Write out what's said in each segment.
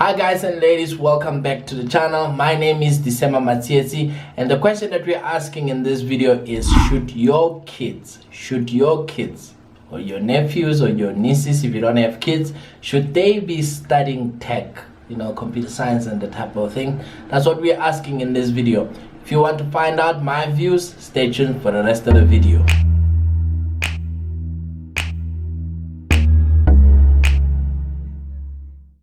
Hi guys and ladies, welcome back to the channel. My name is Lisema Matsietsi, and the question that we're asking in this video is, should your kids or your nephews or your nieces, if you don't have kids, should they be studying tech, computer science and the type of thing? That's what we're asking in this video. If you want to find out my views, stay tuned for the rest of the video.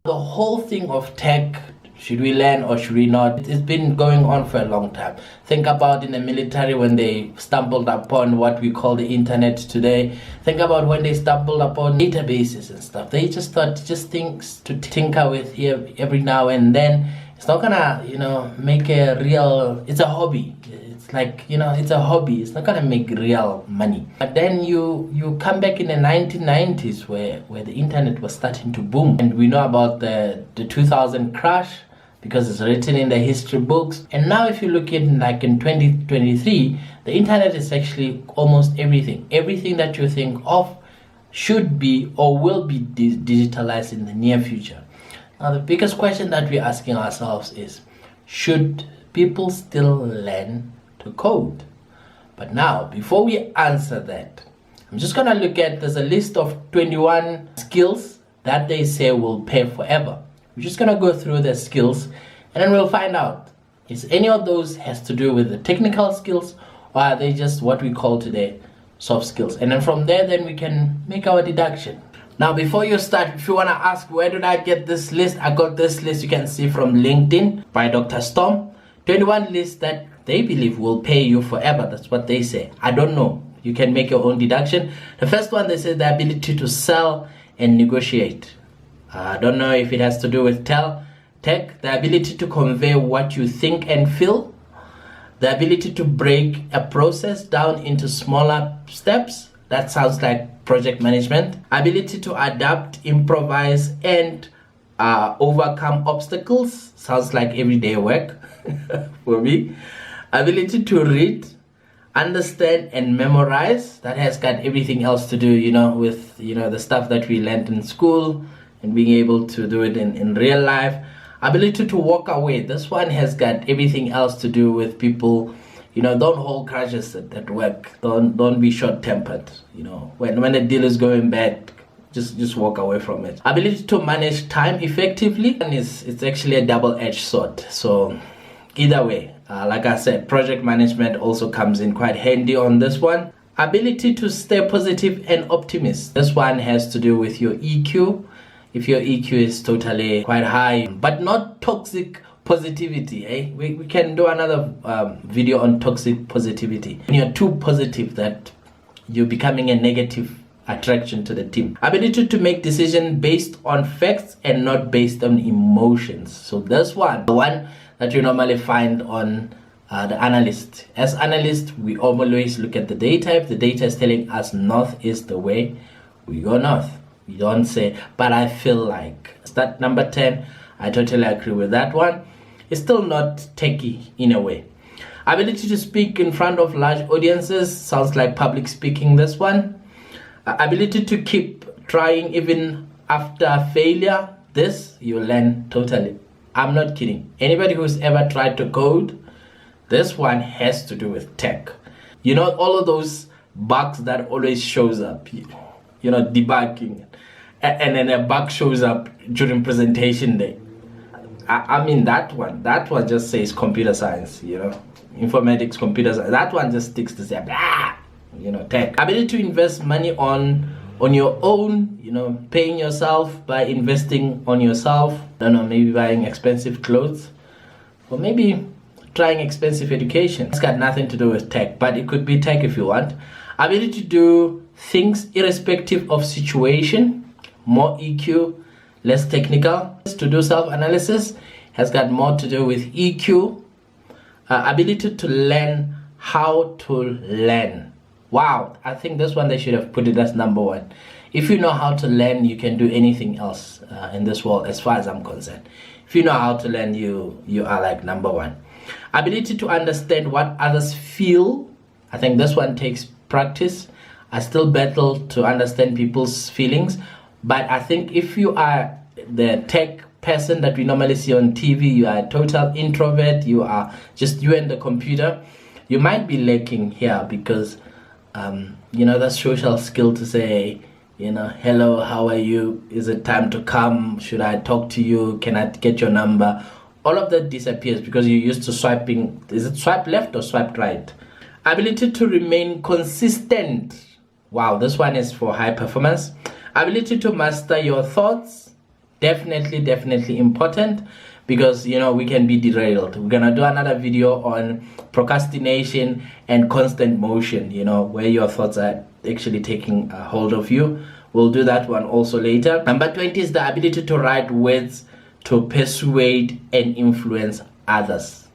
The whole thing of tech, should we learn or should we not, it's been going on for a long time. Think about in the military when they stumbled upon what we call the internet today. Think about when they stumbled upon databases and stuff. They just thought things to tinker with here every now and then. It's not gonna, make a real, it's a hobby. It's like, it's a hobby. It's not gonna make real money. But then you come back in the 1990s where the internet was starting to boom. And we know about the 2000 crash because it's written in the history books. And now if you look at like in 2023, the internet is actually almost everything. Everything that you think of should be or will be digitalized in the near future. Now the biggest question that we're asking ourselves is, should people still learn to code? But now, before we answer that, I'm just gonna look at, there's a list of 21 skills that they say will pay forever. We're just gonna go through the skills and then we'll find out, is any of those has to do with the technical skills, or are they just what we call today soft skills? And then from there, then we can make our deduction. Now, before you start, if you want to ask, where did I get this list? I got this list, you can see, from LinkedIn by Dr. Storm. 21 lists that they believe will pay you forever. That's what they say. I don't know. You can make your own deduction. The first one, they say the ability to sell and negotiate. I don't know if it has to do with tech. The ability to convey what you think and feel. The ability to break a process down into smaller steps. That sounds like project management. Ability to adapt, improvise, and overcome obstacles. Sounds like everyday work for me. Ability to read, understand, and memorize. That has got everything else to do, with, the stuff that we learned in school and being able to do it in real life. Ability to walk away. This one has got everything else to do with people. Don't hold grudges at work. Don't be short-tempered. When a deal is going bad, just walk away from it. Ability to manage time effectively, and it's actually a double-edged sword. So either way, like I said, project management also comes in quite handy on this one. Ability to stay positive and optimist. This one has to do with your EQ. If your EQ is totally quite high, but not toxic positivity, we can do another video on toxic positivity. When you're too positive that you're becoming a negative attraction to the team. Ability to make decisions based on facts and not based on emotions. So this one, the one that you normally find on the analyst. As analysts, we always look at the data. If the data is telling us north is the way, we go north. We don't say, but I feel like. Start number 10. I totally agree with that one. It's still not techie in a way. Ability to speak in front of large audiences. Sounds like public speaking, this one. Ability to keep trying even after failure. This you learn totally. I'm not kidding. Anybody who's ever tried to code, this one has to do with tech. All of those bugs that always shows up, debugging. And then a bug shows up during presentation day. I mean, that one just says computer science, informatics, computer science. That one just sticks to say, tech. Ability to invest money on your own, paying yourself by investing on yourself. I don't know, maybe buying expensive clothes, or maybe trying expensive education. It's got nothing to do with tech, but it could be tech if you want. Ability to do things irrespective of situation, more EQ, less technical. To do self-analysis has got more to do with EQ. Ability to learn how to learn. Wow, I think this one they should have put it as number 1. If you know how to learn, you can do anything else in this world, as far as I'm concerned. If you know how to learn, you are like number 1. Ability to understand what others feel. I think this one takes practice. I still battle to understand people's feelings, but I think if you are the tech person that we normally see on TV, you are a total introvert, you are just you and the computer, you might be lacking here because that social skill to say, hello, how are you? Is it time to come? Should I talk to you? Can I get your number? All of that disappears because you're used to swiping. Is it swipe left or swipe right? Ability to remain consistent. Wow, this one is for high performance. Ability to master your thoughts. Definitely important because we can be derailed. We're gonna do another video on procrastination and constant motion, where your thoughts are actually taking a hold of you. We'll do that one also later. Number 20 is the ability to write words to persuade and influence others.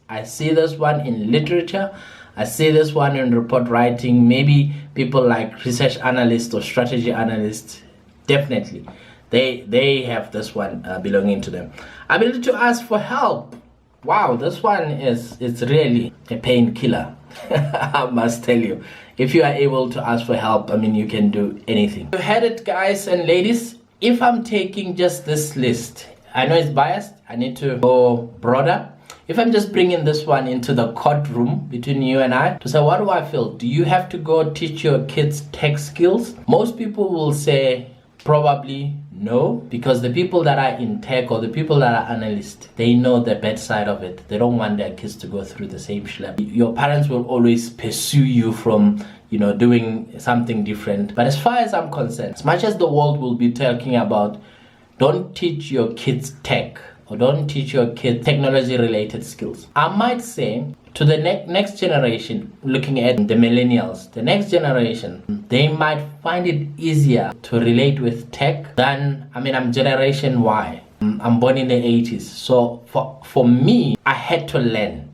I see this one in literature. I see this one in report writing. Maybe people like research analysts or strategy analysts, definitely. They have this one belonging to them. Ability to ask for help. Wow, this one it's really a painkiller. I must tell you. If you are able to ask for help, you can do anything. You heard it, guys and ladies. If I'm taking just this list, I know it's biased. I need to go broader. If I'm just bringing this one into the courtroom between you and I to say, what do I feel? Do you have to go teach your kids tech skills? Most people will say probably no, because the people that are in tech or the people that are analysts, they know the bad side of it. They don't want their kids to go through the same schlep. Your parents will always pursue you from doing something different. But as far as I'm concerned, as much as the world will be talking about don't teach your kids tech or don't teach your kids technology related skills, I might say to the next generation, looking at the millennials, the next generation, they might find it easier to relate with tech than, I'm generation Y. I'm born in the 80s. So for me, I had to learn.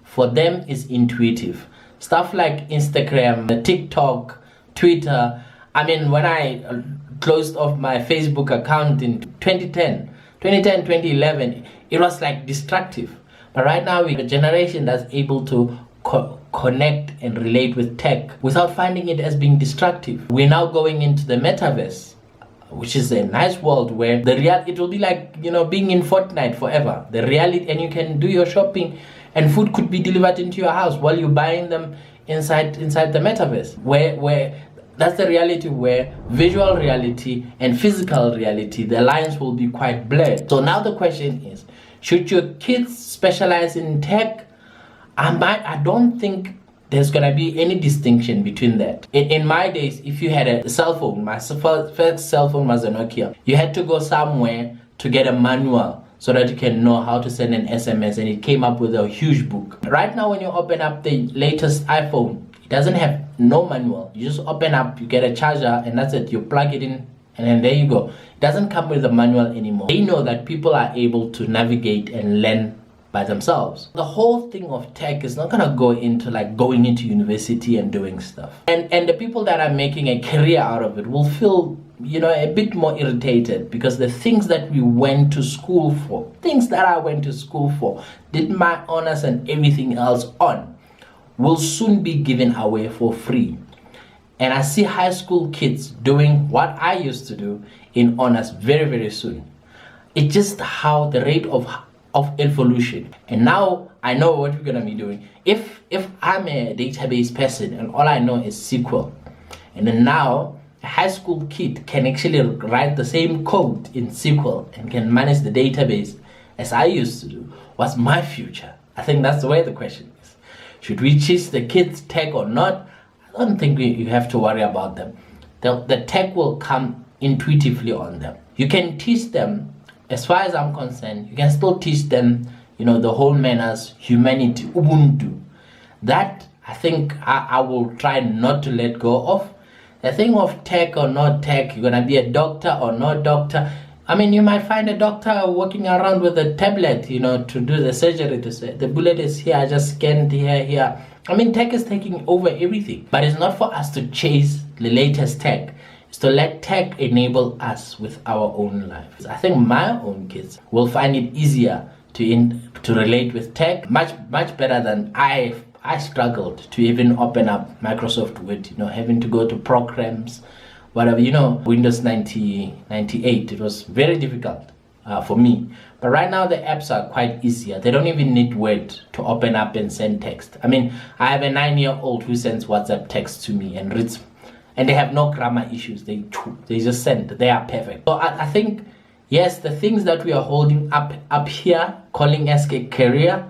For them, it's intuitive. Stuff like Instagram, TikTok, Twitter. When I closed off my Facebook account in 2011, it was like destructive. But right now, we're a generation that's able to connect and relate with tech without finding it as being destructive. We're now going into the metaverse, which is a nice world where it will be like, being in Fortnite forever. The reality, and you can do your shopping and food could be delivered into your house while you're buying them inside the metaverse, where that's the reality where visual reality and physical reality, the lines will be quite blurred. So now the question is, should your kids specialize in tech? I don't think there's going to be any distinction between that. In my days, if you had a cell phone, my first cell phone was a Nokia, you had to go somewhere to get a manual so that you can know how to send an SMS, and it came up with a huge book. Right now, when you open up the latest iPhone, it doesn't have no manual. You just open up, you get a charger, and that's it. You plug it in, and then there you go. It doesn't come with a manual anymore. They know that people are able to navigate and learn by themselves. The whole thing of tech is not gonna go into like going into university and doing stuff. And the people that are making a career out of it will feel, a bit more irritated because the things that we went to school for, things that I went to school for, did my honors and everything else on, will soon be given away for free. And I see high school kids doing what I used to do in honors very, very soon. It's just how the rate of evolution. And now I know what we're gonna be doing. If I'm a database person and all I know is SQL, and then now a high school kid can actually write the same code in SQL and can manage the database as I used to do, what's my future? I think that's the way the question is. Should we teach the kids tech or not? I don't think you have to worry about them. The tech will come intuitively on them. You can teach them, as far as I'm concerned, you can still teach them, the whole manners, humanity, Ubuntu. That, I think, I will try not to let go of. The thing of tech or not tech, you're going to be a doctor or not doctor. You might find a doctor walking around with a tablet, to do the surgery, to say, the bullet is here, I just scanned here. Tech is taking over everything. But it's not for us to chase the latest tech. It's to let tech enable us with our own lives. I think my own kids will find it easier to relate with tech much better than I struggled to even open up Microsoft Word, having to go to programs, whatever, Windows 98. It was very difficult. for me. But right now the apps are quite easier. They don't even need Word to open up and send text. I mean, I have a 9-year-old who sends WhatsApp text to me and reads, and they have no grammar issues. They just send. They are perfect. So I think, yes, the things that we are holding up here, calling as a career,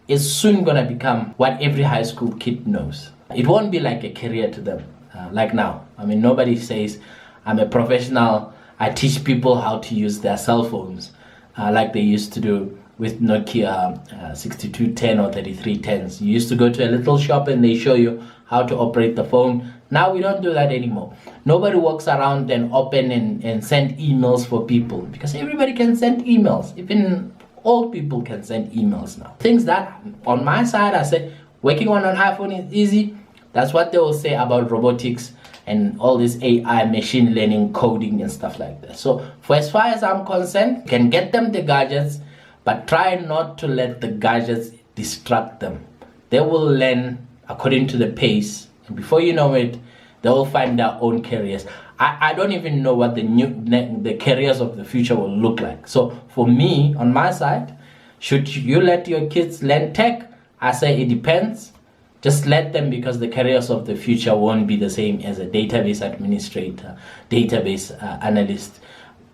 is soon gonna become what every high school kid knows. It won't be like a career to them, like now. I mean, nobody says, I'm a professional, I teach people how to use their cell phones, like they used to do with Nokia 6210 or 3310s. You used to go to a little shop and they show you how to operate the phone. Now we don't do that anymore. Nobody walks around and open and send emails for people, because everybody can send emails. Even old people can send emails now. Things that, on my side, I say, working on an iPhone is easy. That's what they will say about robotics and all this AI, machine learning, coding and stuff like that. So for as far as I'm concerned, you can get them the gadgets, but try not to let the gadgets distract them. They will learn according to the pace, and before you know it, they will find their own careers. I don't even know what the careers of the future will look like. So for me, on my side, should you let your kids learn tech? I say it depends. Just let them, because the careers of the future won't be the same as a database administrator, database analyst,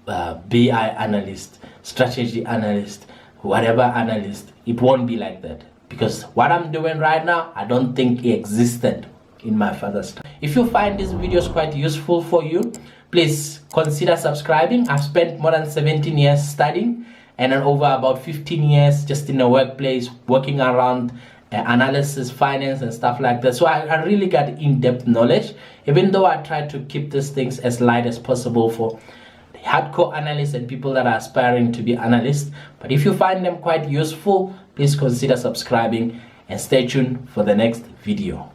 BI analyst, strategy analyst, whatever analyst. It won't be like that, because what I'm doing right now, I don't think it existed in my father's time. If you find these videos quite useful for you, please consider subscribing. I've spent more than 17 years studying, and then over about 15 years just in the workplace, working around analysis, finance and stuff like that. So I really got in-depth knowledge, even though I try to keep these things as light as possible for hardcore analysts and people that are aspiring to be analysts. But if you find them quite useful, please consider subscribing and stay tuned for the next video.